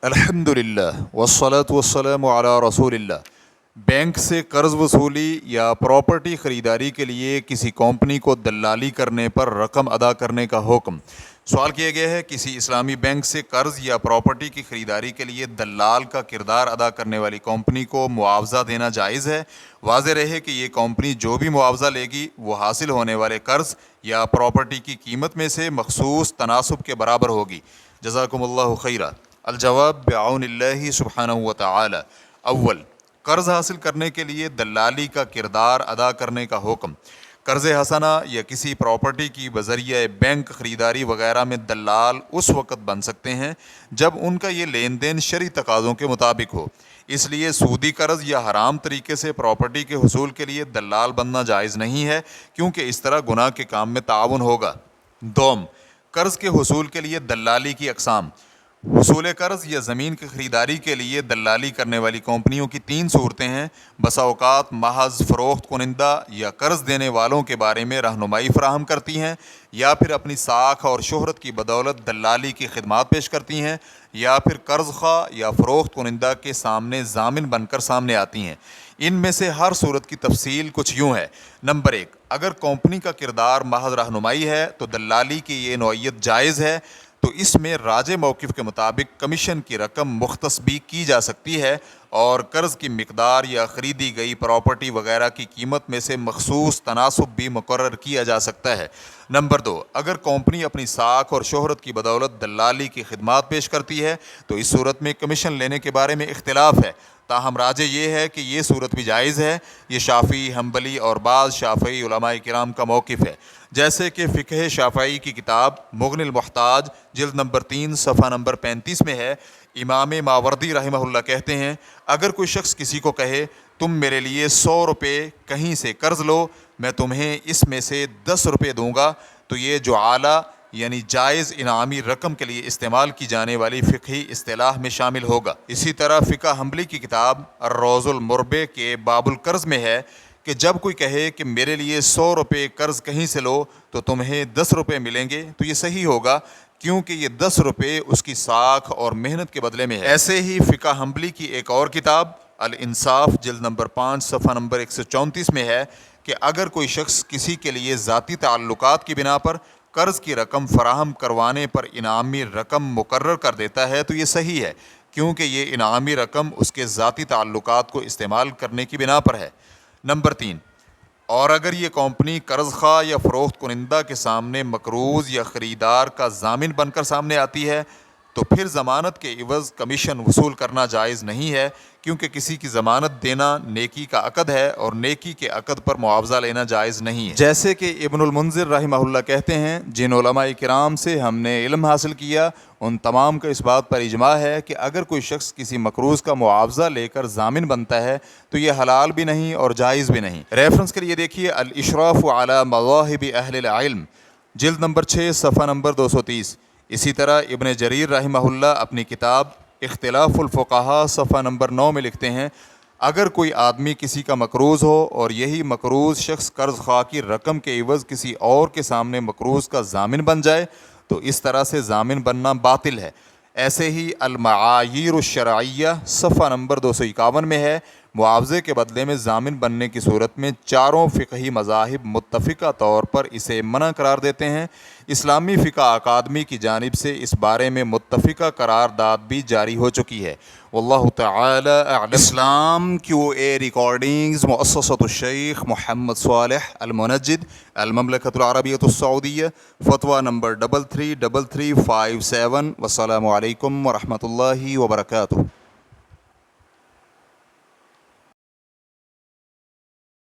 الحمدللہ والصلاة والسلام علی رسول اللہ۔ بینک سے قرض وصولی یا پراپرٹی خریداری کے لیے کسی کمپنی کو دلالی کرنے پر رقم ادا کرنے کا حکم۔ سوال کیا گیا ہے کسی اسلامی بینک سے قرض یا پراپرٹی کی خریداری کے لیے دلال کا کردار ادا کرنے والی کمپنی کو معاوضہ دینا جائز ہے؟ واضح رہے کہ یہ کمپنی جو بھی معاوضہ لے گی وہ حاصل ہونے والے قرض یا پراپرٹی کی قیمت میں سے مخصوص تناسب کے برابر ہوگی۔ جزاکم اللہ خیرہ۔ الجواب بعون اللہ سبحانہ وتعالی۔ اول، قرض حاصل کرنے کے لیے دلالی کا کردار ادا کرنے کا حکم۔ قرض حسنہ یا کسی پراپرٹی کی بذریعہ بینک خریداری وغیرہ میں دلال اس وقت بن سکتے ہیں جب ان کا یہ لین دین شرعی تقاضوں کے مطابق ہو۔ اس لیے سودی قرض یا حرام طریقے سے پراپرٹی کے حصول کے لیے دلال بننا جائز نہیں ہے، کیونکہ اس طرح گناہ کے کام میں تعاون ہوگا۔ دوم، قرض کے حصول کے لیے دلالی کی اقسام۔ حصول قرض یا زمین کی خریداری کے لیے دلالی کرنے والی کمپنیوں کی تین صورتیں ہیں۔ بسا اوقات محض فروخت کنندہ یا قرض دینے والوں کے بارے میں رہنمائی فراہم کرتی ہیں، یا پھر اپنی ساکھ اور شہرت کی بدولت دلالی کی خدمات پیش کرتی ہیں، یا پھر قرض خواہ یا فروخت کنندہ کے سامنے ضامن بن کر سامنے آتی ہیں۔ ان میں سے ہر صورت کی تفصیل کچھ یوں ہے۔ نمبر 1، اگر کمپنی کا کردار محض رہنمائی ہے تو دلالی کی یہ نوعیت جائز ہے، تو اس میں راجح موقف کے مطابق کمیشن کی رقم مختص بھی کی جا سکتی ہے اور قرض کی مقدار یا خریدی گئی پراپرٹی وغیرہ کی قیمت میں سے مخصوص تناسب بھی مقرر کیا جا سکتا ہے۔ نمبر 2، اگر کمپنی اپنی ساکھ اور شہرت کی بدولت دلالی کی خدمات پیش کرتی ہے تو اس صورت میں کمیشن لینے کے بارے میں اختلاف ہے، تاہم راجح یہ ہے کہ یہ صورت بھی جائز ہے۔ یہ شافعی، حنبلی اور بعض شافعی علماء کرام کا موقف ہے، جیسے کہ فقہ شافعی کی کتاب مغنی المحتاج جلد نمبر 3 صفحہ نمبر 35 میں ہے۔ امام ماوردی رحمہ اللہ کہتے ہیں، اگر کوئی شخص کسی کو کہے تم میرے لیے 100 روپے کہیں سے قرض لو، میں تمہیں اس میں سے 10 روپے دوں گا، تو یہ جعالہ یعنی جائز انعامی رقم کے لیے استعمال کی جانے والی فقہی اصطلاح میں شامل ہوگا۔ اسی طرح فقہ حنبلی کی کتاب الروض المربع کے باب القرض میں ہے کہ جب کوئی کہے کہ میرے لیے 100 روپے قرض کہیں سے لو تو تمہیں 10 روپے ملیں گے، تو یہ صحیح ہوگا، کیونکہ یہ 10 روپے اس کی ساکھ اور محنت کے بدلے میں ہے۔ ایسے ہی فقہ حنبلی کی ایک اور کتاب الانصاف جلد نمبر 5 صفحہ نمبر 134 میں ہے کہ اگر کوئی شخص کسی کے لیے ذاتی تعلقات کی بنا پر قرض کی رقم فراہم کروانے پر انعامی رقم مقرر کر دیتا ہے تو یہ صحیح ہے، کیونکہ یہ انعامی رقم اس کے ذاتی تعلقات کو استعمال کرنے کی بنا پر ہے۔ نمبر 3، اور اگر یہ کمپنی قرض خواہ یا فروخت کنندہ کے سامنے مقروض یا خریدار کا ضامن بن کر سامنے آتی ہے تو پھر ضمانت کے عوض کمیشن وصول کرنا جائز نہیں ہے، کیونکہ کسی کی ضمانت دینا نیکی کا عقد ہے اور نیکی کے عقد پر معاوضہ لینا جائز نہیں ہے۔ جیسے کہ ابن المنذر رحمہ اللہ کہتے ہیں، جن علماء کرام سے ہم نے علم حاصل کیا ان تمام کا اس بات پر اجماع ہے کہ اگر کوئی شخص کسی مقروض کا معاوضہ لے کر ضامن بنتا ہے تو یہ حلال بھی نہیں اور جائز بھی نہیں۔ ریفرنس کے لیے دیکھیے الاشراف علی مواہب اہل العلم جلد نمبر 6 صفحہ نمبر 230۔ اسی طرح ابن جریر رحمہ اللہ اپنی کتاب اختلاف الفقہاء صفحہ نمبر 9 میں لکھتے ہیں، اگر کوئی آدمی کسی کا مقروض ہو اور یہی مقروض شخص قرض خواہ کی رقم کے عوض کسی اور کے سامنے مقروض کا ضامن بن جائے تو اس طرح سے ضامن بننا باطل ہے۔ ایسے ہی المعایر الشرعیہ صفحہ نمبر 251 میں ہے، معاوضے کے بدلے میں ضامن بننے کی صورت میں چاروں فقہی مذاہب متفقہ طور پر اسے منع قرار دیتے ہیں۔ اسلامی فقہ اکادمی کی جانب سے اس بارے میں متفقہ قرارداد بھی جاری ہو چکی ہے۔ واللہ تعالی اعلم۔ اسلام QA ریکارڈنگز مؤسسۃ الشیخ محمد صالح المنجد، المملکۃ العربیۃ السعودیہ، فتویٰ نمبر 333357۔ والسلام علیکم ورحمۃ اللہ وبرکاتہ۔